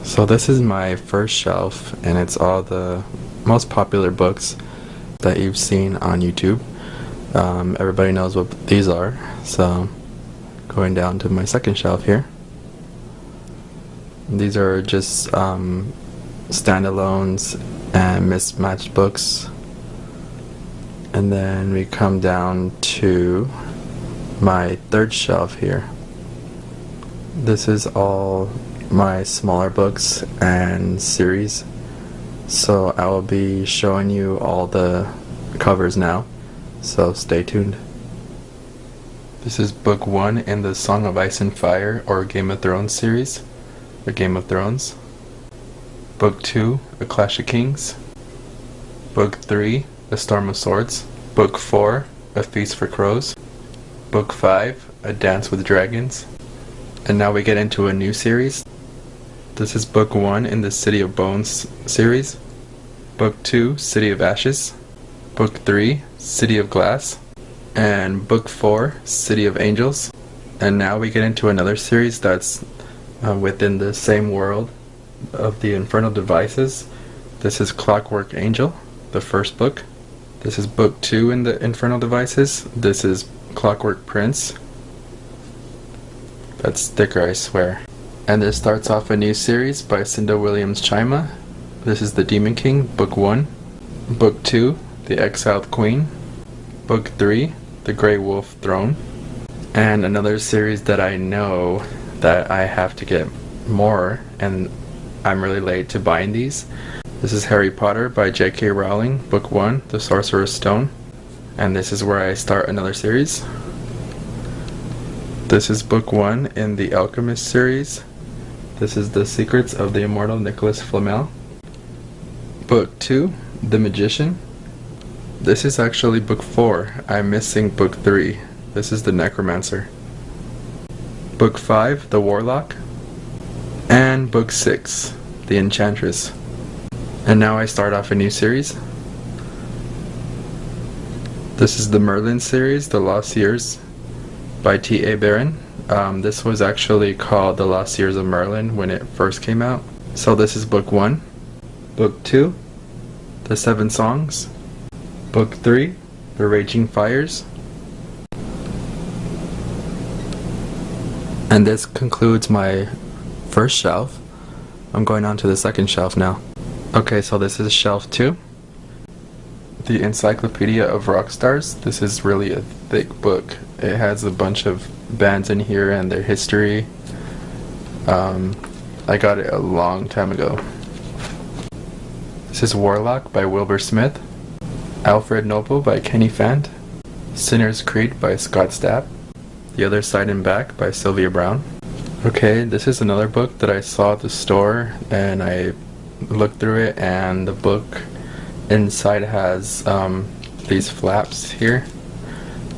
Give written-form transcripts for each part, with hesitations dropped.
So this is my first shelf, and it's all the most popular books that you've seen on YouTube. Everybody knows what these are, so going down to my second shelf here. These are just standalones and mismatched books. And then we come down to my third shelf here. This is all my smaller books and series, so I will be showing you all the covers now, so stay tuned. This is book 1 in the Song of Ice and Fire or Game of Thrones series, the Game of Thrones. Book 2, A Clash of Kings. Book 3, A Storm of Swords. Book 4, A Feast for Crows. Book 5, A Dance with Dragons. And now we get into a new series. This is book 1 in the City of Bones series. Book 2, City of Ashes. Book 3, City of Glass. And book 4, City of Angels. And now we get into another series that's within the same world of the Infernal Devices. This is Clockwork Angel, the first book. This is book 2 in the Infernal Devices. This is Clockwork Prince. That's thicker, I swear. And this starts off a new series by Cinda Williams Chima. This is The Demon King, book 1. Book 2, The Exiled Queen. Book 3, The Grey Wolf Throne. And another series that I know that I have to get more, and I'm really late to buying these. This is Harry Potter by J.K. Rowling, book 1, The Sorcerer's Stone. And this is where I start another series. This is book 1 in the Alchemist series. This is The Secrets of the Immortal Nicholas Flamel. Book 2, The Magician. This is actually book 4. I'm missing book 3. This is The Necromancer. Book 5, The Warlock. And book 6, The Enchantress. And now I start off a new series. This is the Merlin series, The Lost Years by T.A. Barron. This was actually called The Lost Years of Merlin when it first came out. So this is book 1. Book 2, The Seven Songs. Book 3, The Raging Fires. And this concludes my first shelf. I'm going on to the second shelf now. Okay, so this is shelf 2. The Encyclopedia of Rock Stars. This is really a thick book. It has a bunch of bands in here and their history. I got it a long time ago. This is Warlock by Wilbur Smith. Alfred Noble by Kenny Fant. Sinner's Creed by Scott Stapp. The Other Side and Back by Sylvia Brown. Okay, this is another book that I saw at the store, and I looked through it, and the book inside has these flaps here,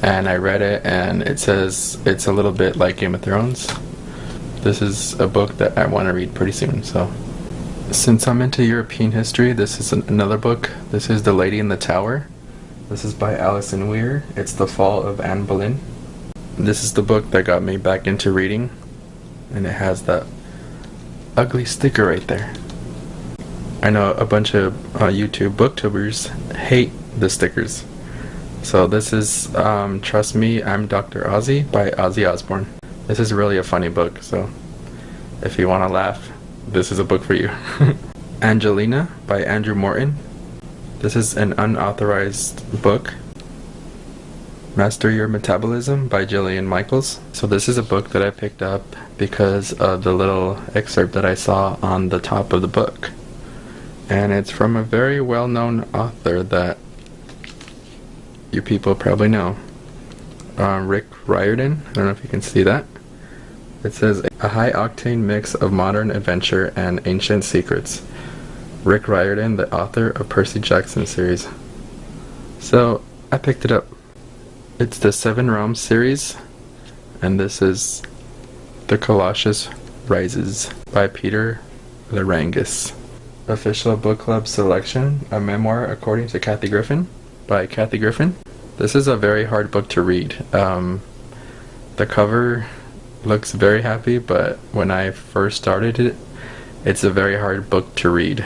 and I read it, and it says it's a little bit like Game of Thrones. This is a book that I want to read pretty soon. So since I'm into European history, this is another book. This is The Lady in the Tower. This is by Alison Weir. It's The Fall of Anne Boleyn. This is the book that got me back into reading, and it has that ugly sticker right there. I know a bunch of YouTube booktubers hate the stickers. So this is Trust Me, I'm Dr. Ozzy by Ozzy Osbourne. This is really a funny book, so if you want to laugh, this is a book for you. Angelina by Andrew Morton. This is an unauthorized book. Master Your Metabolism by Jillian Michaels. So this is a book that I picked up because of the little excerpt that I saw on the top of the book. And it's from a very well-known author that you people probably know. Rick Riordan. I don't know if you can see that. It says, a high-octane mix of modern adventure and ancient secrets. Rick Riordan, the author of Percy Jackson series. So I picked it up. It's the Seven Realms series, and this is The Colossus Rises by Peter Larangis. Official book club selection, a memoir according to Kathy Griffin by Kathy Griffin. This is a very hard book to read. The cover looks very happy, but when I first started it, it's a very hard book to read.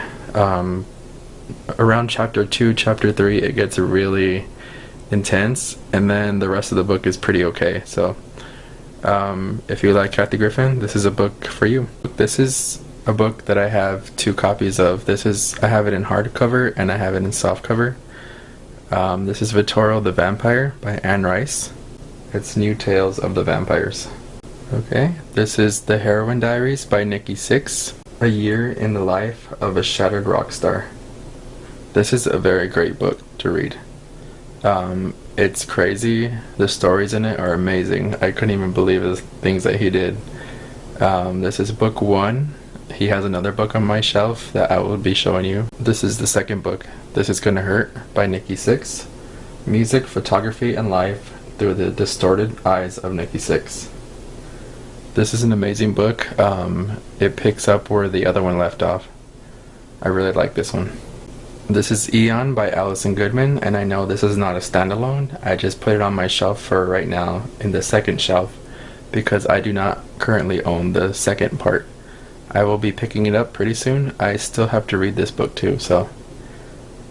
Around chapter 2, chapter 3, it gets really intense, and then the rest of the book is pretty okay. So if you like Kathy Griffin, this is a book for you. This is a book that I have 2 copies of. I have it in hardcover and I have it in softcover. This is Vittorio the Vampire by Anne Rice. It's New Tales of the Vampires. Okay, this is The Heroine Diaries by Nikki Sixx. A Year in the Life of a Shattered Rock Star. This is a very great book to read. It's crazy. The stories in it are amazing. I couldn't even believe the things that he did. This is book 1. He has another book on my shelf that I will be showing you. This is the second book. This is Gonna Hurt by Nikki Sixx. Music, Photography, and Life Through the Distorted Eyes of Nikki Sixx. This is an amazing book. It picks up where the other one left off. I really like this one. This is Eon by Alison Goodman, and I know this is not a standalone. I just put it on my shelf for right now in the second shelf because I do not currently own the second part. I will be picking it up pretty soon. I still have to read this book too, so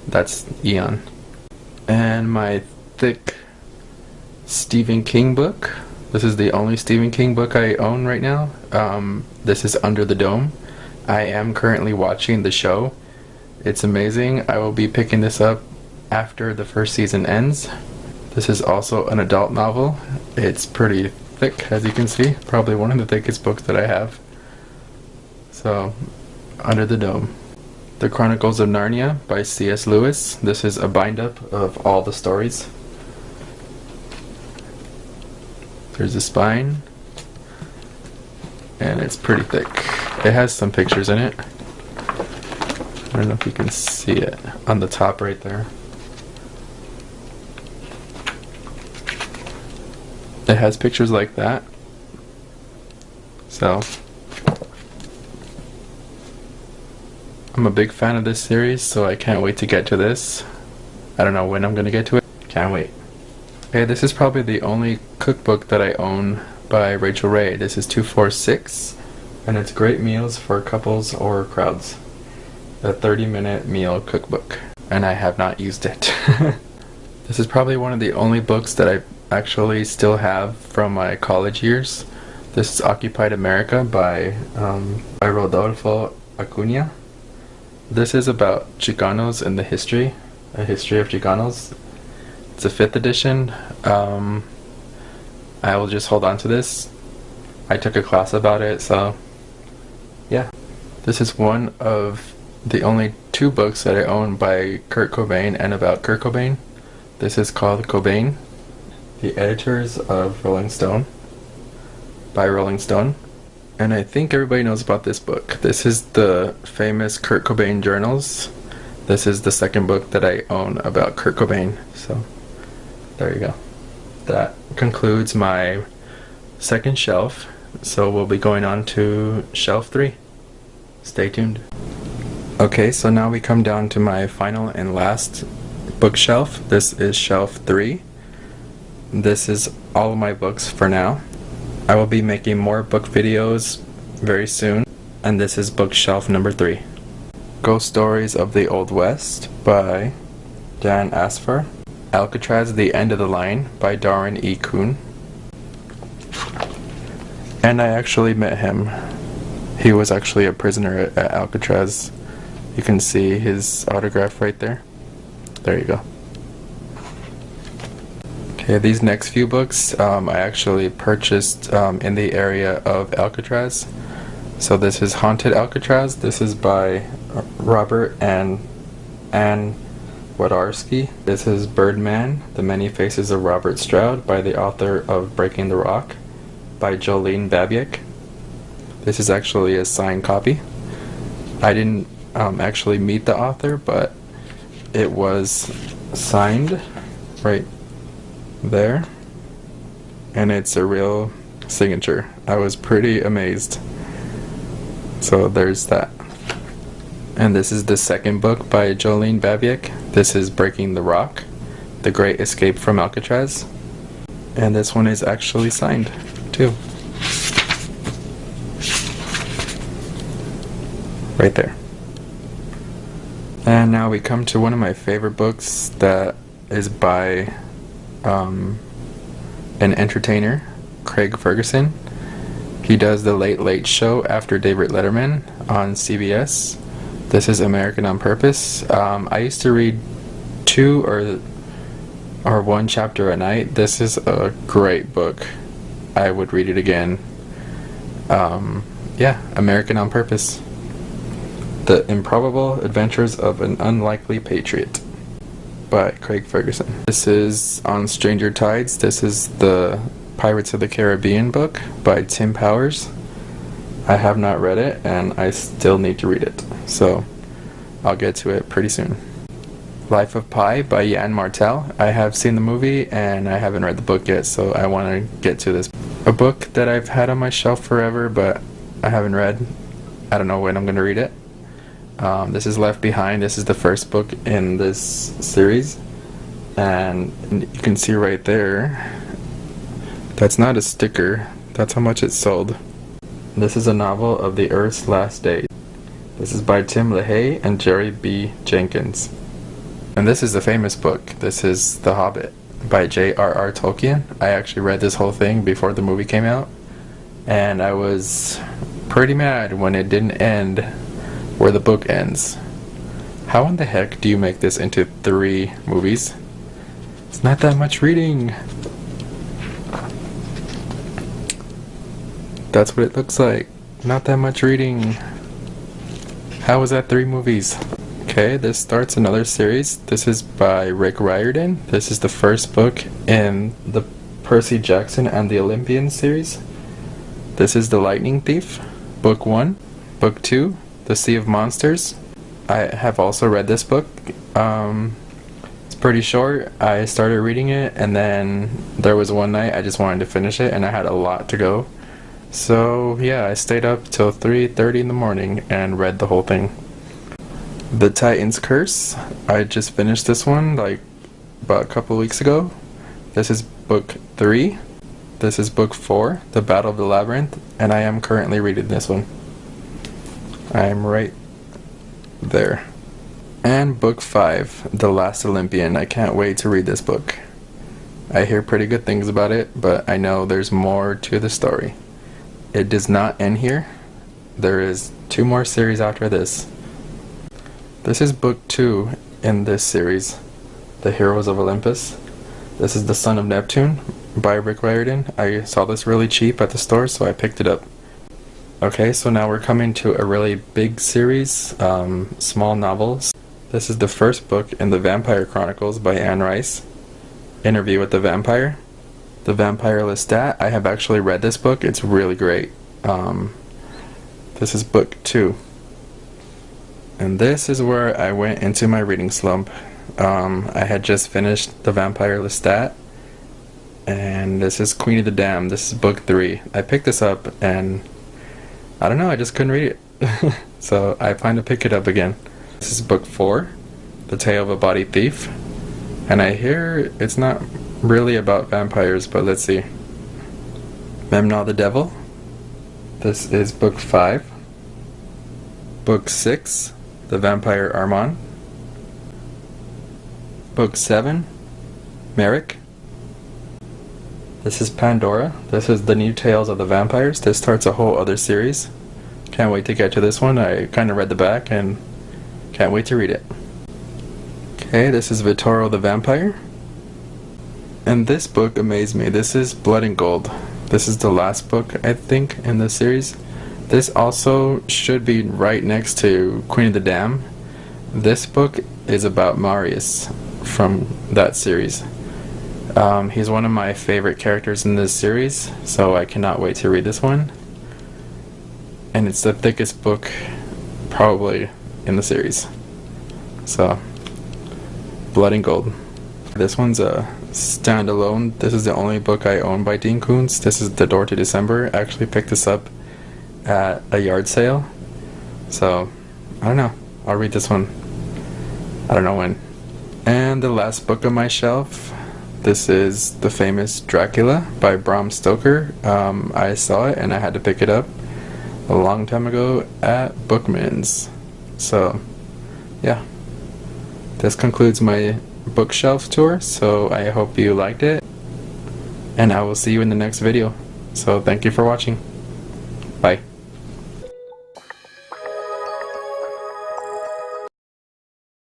that's Eon. And my thick Stephen King book. This is the only Stephen King book I own right now. This is Under the Dome. I am currently watching the show. It's amazing. I will be picking this up after the first season ends. This is also an adult novel. It's pretty thick, as you can see. Probably one of the thickest books that I have. So, Under the Dome. The Chronicles of Narnia by C.S. Lewis. This is a bind-up of all the stories. There's a spine. And it's pretty thick. It has some pictures in it. I don't know if you can see it on the top right there. It has pictures like that. So, I'm a big fan of this series, so I can't wait to get to this. I don't know when I'm going to get to it. Can't wait. Okay, this is probably the only cookbook that I own by Rachel Ray. This is 246, and it's Great Meals for Couples or Crowds. A 30-minute meal cookbook, and I have not used it. This is probably one of the only books that I actually still have from my college years. This is Occupied America by Rodolfo Acuña. This is about Chicanos and a history of Chicanos. It's a 5th edition. I will just hold on to this. I took a class about it, so yeah. This is one of the only 2 books that I own by Kurt Cobain and about Kurt Cobain. This is called Cobain, The Editors of Rolling Stone by Rolling Stone. And I think everybody knows about this book. This is the famous Kurt Cobain journals. This is the second book that I own about Kurt Cobain. So there you go. That concludes my second shelf. So we'll be going on to shelf 3. Stay tuned. Okay, so now we come down to my final and last bookshelf. This is shelf 3. This is all of my books for now. I will be making more book videos very soon, and this is bookshelf number 3. Ghost Stories of the Old West by Dan Asfar. Alcatraz, The End of the Line by Darren E. Kuhn. And I actually met him. He was actually a prisoner at Alcatraz. You can see his autograph right there. There you go. Okay, these next few books I actually purchased in the area of Alcatraz. So this is Haunted Alcatraz. This is by Robert and Ann Wadarsky. This is Birdman, The Many Faces of Robert Stroud by the author of Breaking the Rock by Jolene Babiak. This is actually a signed copy. I didn't actually meet the author, but it was signed right there, and it's a real signature. I was pretty amazed. So there's that. And this is the second book by Jolene Babiak. This is Breaking the Rock, The Great Escape from Alcatraz. And this one is actually signed too. right there. And now we come to one of my favorite books that is by an entertainer, Craig Ferguson. He does the Late Late Show after David Letterman on CBS. This is American on Purpose. I used to read 2 or 1 chapter a night. This is a great book. I would read it again. Yeah, American on Purpose. The Improbable Adventures of an Unlikely Patriot by Craig Ferguson. This is on Stranger Tides. This is the Pirates of the Caribbean book by Tim Powers. I have not read it and I still need to read it, so I'll get to it pretty soon. Life of Pi by Jan Martel. I have seen the movie and I haven't read the book yet, so I want to get to this. A book that I've had on my shelf forever but I haven't read. I don't know when I'm going to read it. This is Left Behind. This is the first book in this series, and you can see right there, that's not a sticker, that's how much it sold. This is a novel of the Earth's last days. This is by Tim LaHaye and Jerry B. Jenkins. And this is the famous book. This is The Hobbit by J.R.R. Tolkien. I actually read this whole thing before the movie came out, and I was pretty mad when it didn't end where the book ends. How in the heck do you make this into 3 movies? It's not that much reading. That's what it looks like. Not that much reading. How is that 3 movies? Okay, this starts another series. This is by Rick Riordan. This is the first book in the Percy Jackson and the Olympians series. This is The Lightning Thief, Book 1. Book 2, The Sea of Monsters. I have also read this book. It's pretty short. I started reading it and then there was one night I just wanted to finish it and I had a lot to go. So yeah, I stayed up till 3:30 in the morning and read the whole thing. The Titan's Curse. I just finished this one like about a couple weeks ago. This is book 3. This is book 4, The Battle of the Labyrinth, and I am currently reading this one. I am right there. And book 5, The Last Olympian. I can't wait to read this book. I hear pretty good things about it, but I know there's more to the story. It does not end here. There is 2 more series after this. This is book 2 in this series, The Heroes of Olympus. This is The Son of Neptune by Rick Riordan. I saw this really cheap at the store, so I picked it up. Okay, so now we're coming to a really big series, small novels. This is the first book in the Vampire Chronicles by Anne Rice, Interview with the Vampire. The Vampire Lestat. I have actually read this book. It's really great. This is book 2. And this is where I went into my reading slump. I had just finished The Vampire Lestat, and this is Queen of the Damned. This is book 3. I picked this up and I don't know, I just couldn't read it. So I plan to pick it up again. This is book 4, The Tale of a Body Thief. And I hear it's not really about vampires, but let's see. Memnon the Devil. This is book 5. Book 6, The Vampire Armand. Book 7, Merrick. This is Pandora. This is the new Tales of the Vampires. This starts a whole other series. Can't wait to get to this one. I kind of read the back and can't wait to read it. Okay, this is Vittorio the Vampire. And this book amazed me. This is Blood and Gold. This is the last book, I think, in this series. This also should be right next to Queen of the Damned. This book is about Marius from that series. He's one of my favorite characters in this series, so I cannot wait to read this one. And it's the thickest book probably in the series. So, Blood and Gold. This one's a standalone. This is the only book I own by Dean Koontz. This is The Door to December. I actually picked this up at a yard sale. So, I don't know. I'll read this one. I don't know when. And the last book on my shelf. This is The Famous Dracula by Bram Stoker. I saw it and I had to pick it up. a long time ago at Bookman's. So, yeah. This concludes my bookshelf tour, so I hope you liked it. And I will see you in the next video. So thank you for watching. Bye.